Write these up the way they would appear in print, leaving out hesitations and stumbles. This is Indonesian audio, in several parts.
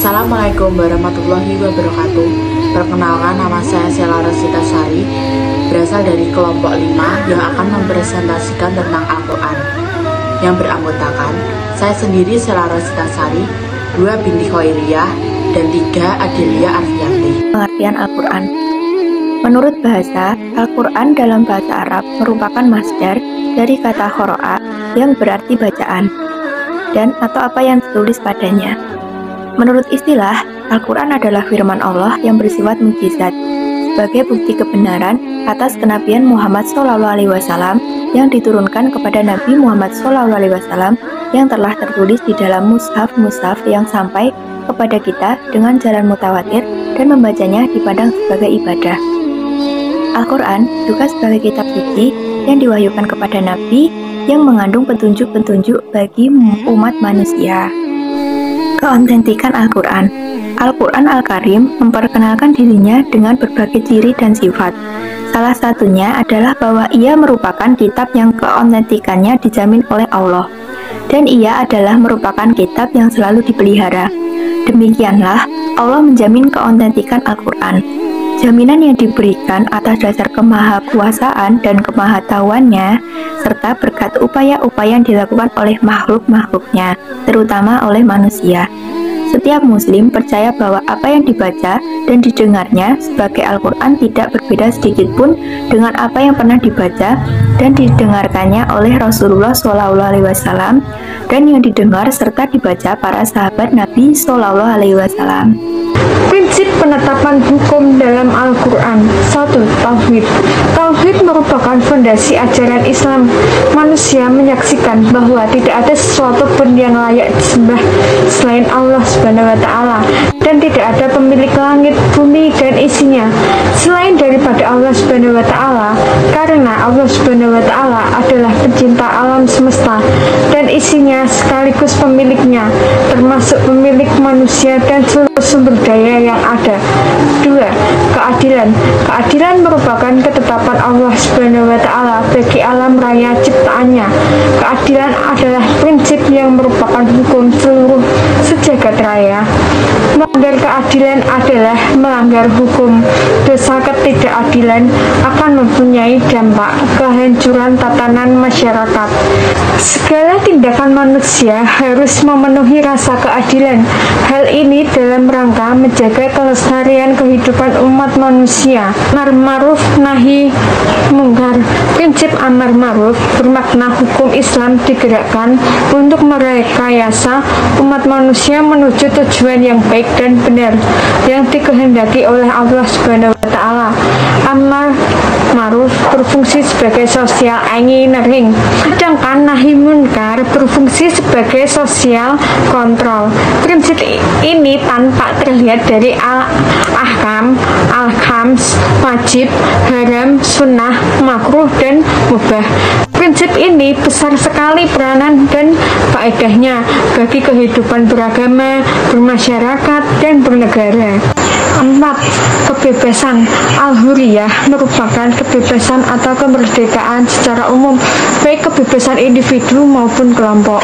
Assalamualaikum warahmatullahi wabarakatuh. Perkenalkan, nama saya Sela Rosita Sari, berasal dari kelompok 5 yang akan mempresentasikan tentang Al-Quran. Yang beranggotakan, saya sendiri Sela Rosita Sari, 2 binti Khairiyah, dan 3 Adelia Arfianti. Pengertian Al-Quran. Menurut bahasa, Al-Quran dalam bahasa Arab merupakan masdar dari kata qara'a yang berarti bacaan dan atau apa yang ditulis padanya. Menurut istilah, Al-Quran adalah firman Allah yang bersifat mukjizat sebagai bukti kebenaran atas kenabian Muhammad SAW yang diturunkan kepada Nabi Muhammad SAW yang telah tertulis di dalam mushaf yang sampai kepada kita dengan jalan mutawatir dan membacanya dipandang sebagai ibadah. Al-Quran juga sebagai kitab suci yang diwahyukan kepada Nabi yang mengandung petunjuk-petunjuk bagi umat manusia. Keautentikan Al-Quran. Al-Quran Al-Karim memperkenalkan dirinya dengan berbagai ciri dan sifat. Salah satunya adalah bahwa ia merupakan kitab yang keautentikannya dijamin oleh Allah, dan ia adalah merupakan kitab yang selalu dipelihara. Demikianlah Allah menjamin keautentikan Al-Quran. Jaminan yang diberikan atas dasar kemahakuasaan dan kemahatauannya, serta berkat upaya-upaya yang dilakukan oleh makhluk-makhluknya, terutama oleh manusia. Setiap muslim percaya bahwa apa yang dibaca dan didengarnya sebagai Al-Quran tidak berbeda sedikitpun dengan apa yang pernah dibaca dan didengarkannya oleh Rasulullah SAW dan yang didengar serta dibaca para sahabat Nabi SAW. Prinsip penetapan hukum dalam Al-Quran. 1. Tauhid. Tauhid merupakan fondasi ajaran Islam. Manusia menyaksikan bahwa tidak ada sesuatu pun yang layak disembah selain Allah Subhanahu wa Ta'ala, dan tidak ada pemilik langit, bumi, dan isinya selain daripada Allah Subhanahu wa Ta'ala, karena Allah Subhanahu wa Ta'ala adalah pencinta alam semesta dan isinya sekaligus pemiliknya, termasuk pemilik manusia dan seluruh sumber daya yang ada. 2. Keadilan. Keadilan merupakan ketetapan Allah Subhanahu wa Ta'ala bagi alam raya ciptaannya. Keadilan adalah prinsip yang merupakan hukum seluruh sejagat raya. Melanggar keadilan adalah melanggar hukum. Dosa ketidakadilan akan mempunyai dampak kehancuran tatanan masyarakat. Segala tindakan manusia harus memenuhi rasa keadilan. Hal ini dalam rangka menjaga kelestarian kehidupan umat manusia. Amar ma'ruf nahi mungkar. Prinsip amar ma'ruf bermakna hukum Islam digerakkan untuk merekayasa umat manusia menuju tujuan yang baik dan benar yang dikehendaki oleh Allah Subhanahu wa Ta'ala. Amar ma'ruf berfungsi sebagai sosial engineering, sedangkan nahi munkar berfungsi sebagai sosial kontrol. Prinsip ini tanpa terlihat dari al-ahkam, al-khams, wajib, haram, sunnah, makruh, dan mubah. Prinsip ini besar sekali peranan dan faedahnya bagi kehidupan beragama, bermasyarakat, dan bernegara. 4. Kebebasan. Al-Hurriyah merupakan kebebasan atau kemerdekaan secara umum, baik kebebasan individu maupun kelompok.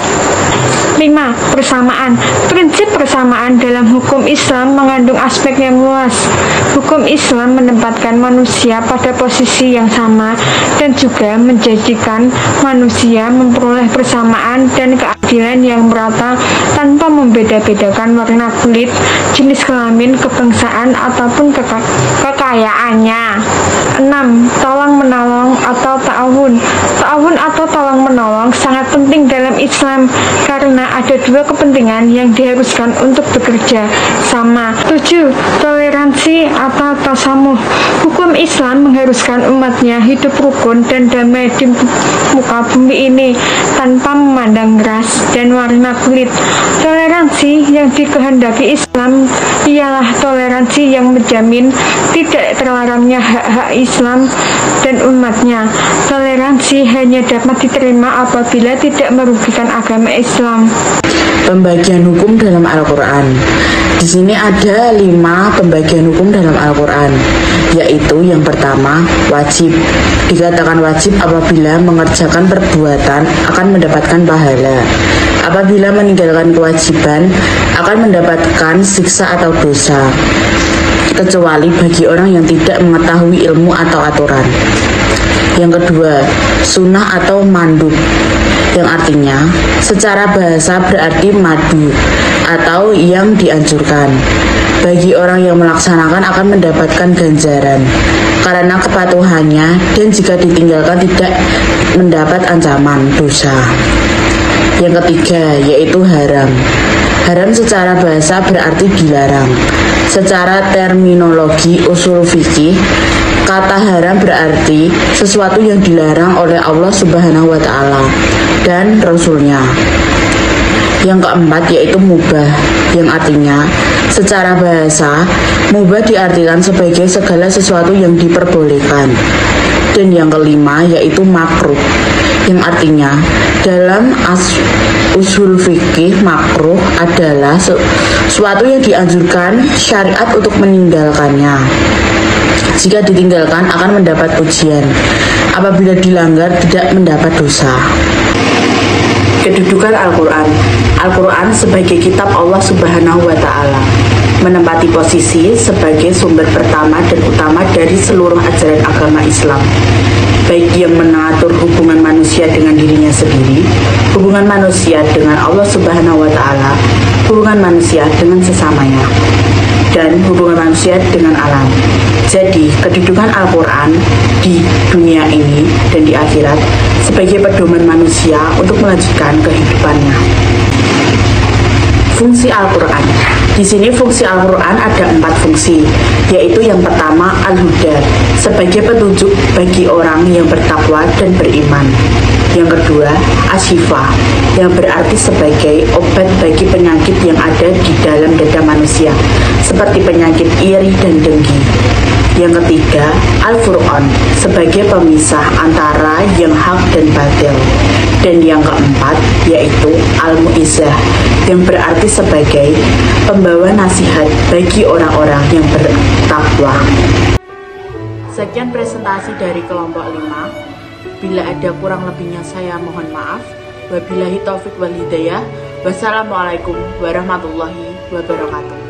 5. Persamaan. Prinsip persamaan dalam hukum Islam mengandung aspek yang luas. Hukum Islam menempatkan manusia pada posisi yang sama dan juga menjadikan manusia memperoleh persamaan dan keadilan yang merata tanpa membeda-bedakan warna kulit, jenis kelamin, kebangsaan, ataupun kekayaannya. 6. Tolong-menolong atau ta'awun. Ta'awun atau tolong-menolong sangat penting dalam Islam karena ada 2 kepentingan yang diharuskan untuk bekerja sama. 7. Toleransi atau tasamuh. Hukum Islam mengharuskan umatnya hidup rukun dan damai di muka bumi ini tanpa memandang ras dan warna kulit. Toleransi yang dikehendaki Islam ialah toleransi yang menjamin tidak terlarangnya hak-hak Islam dan umatnya. Toleransi hanya dapat diterima apabila tidak merugikan agama Islam. Pembagian hukum dalam Al-Quran. Di sini ada 5 pembagian hukum dalam Al-Quran, yaitu yang pertama, wajib. Dikatakan wajib apabila mengerjakan perbuatan akan mendapatkan pahala. apabila meninggalkan kewajiban akan mendapatkan siksa atau dosa, kecuali bagi orang yang tidak mengetahui ilmu atau aturan. Yang kedua, sunnah atau mandub, yang artinya secara bahasa berarti madu atau yang dianjurkan. Bagi orang yang melaksanakan akan mendapatkan ganjaran karena kepatuhannya, dan jika ditinggalkan tidak mendapat ancaman dosa. Yang ketiga, yaitu haram. Haram secara bahasa berarti dilarang. Secara terminologi usul fikih, kata haram berarti sesuatu yang dilarang oleh Allah Subhanahu wa Ta'ala dan Rasul-Nya. Yang keempat, yaitu mubah, yang artinya secara bahasa mubah diartikan sebagai segala sesuatu yang diperbolehkan. Dan yang kelima, yaitu makruh, yang artinya dalam usul fikih makruh adalah sesuatu yang dianjurkan syariat untuk meninggalkannya. Jika ditinggalkan akan mendapat ujian, apabila dilanggar tidak mendapat dosa. Kedudukan Al-Quran. Al-Quran sebagai kitab Allah Subhanahu wa Ta'ala menempati posisi sebagai sumber pertama dan utama dari seluruh ajaran agama Islam, baik yang mengatur hubungan manusia dengan dirinya sendiri, hubungan manusia dengan Allah Subhanahu wa Ta'ala, hubungan manusia dengan sesamanya, dan hubungan manusia dengan alam. Jadi, kedudukan Al-Quran di dunia ini dan di akhirat sebagai pedoman manusia untuk melanjutkan kehidupannya. Fungsi Al-Quran. Di sini fungsi Al-Quran ada 4 fungsi, yaitu yang pertama Al-Huda, sebagai petunjuk bagi orang yang bertakwa dan beriman. Yang kedua, Asyifa, yang berarti sebagai obat bagi penyakit yang ada di dalam dada manusia, seperti penyakit iri dan dengki. Yang ketiga, Al-Furqan, sebagai pemisah antara yang hak dan batil. Dan yang keempat, yaitu Al-Mu'izzah, yang berarti sebagai pembawa nasihat bagi orang-orang yang bertakwa. Sekian presentasi dari kelompok 5. Bila ada kurang lebihnya saya mohon maaf. Wabillahi taufik wal hidayah. Wassalamualaikum warahmatullahi wabarakatuh.